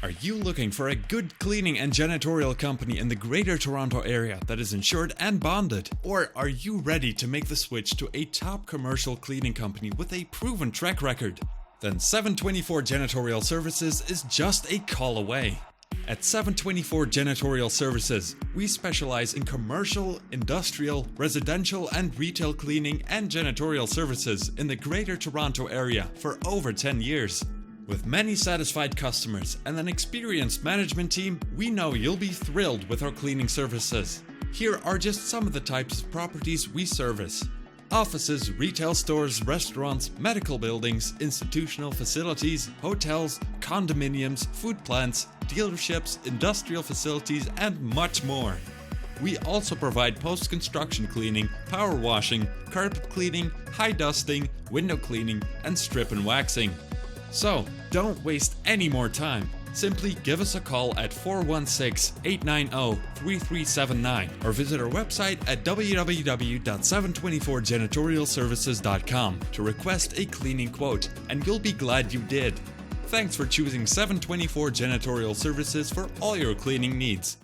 Are you looking for a good cleaning and janitorial company in the Greater Toronto Area that is insured and bonded? Or are you ready to make the switch to a top commercial cleaning company with a proven track record? Then 724 Janitorial Services is just a call away. At 724 Janitorial Services, we specialize in commercial, industrial, residential, and retail cleaning and janitorial services in the Greater Toronto Area for over 10 years. With many satisfied customers and an experienced management team, we know you'll be thrilled with our cleaning services. Here are just some of the types of properties we service: offices, retail stores, restaurants, medical buildings, institutional facilities, hotels, condominiums, food plants, dealerships, industrial facilities, and much more. We also provide post-construction cleaning, power washing, carpet cleaning, high dusting, window cleaning, and strip and waxing. So, don't waste any more time. Simply give us a call at 416-890-3379 or visit our website at www.724janitorialservices.com to request a cleaning quote, and you'll be glad you did. Thanks for choosing 724 Janitorial Services for all your cleaning needs.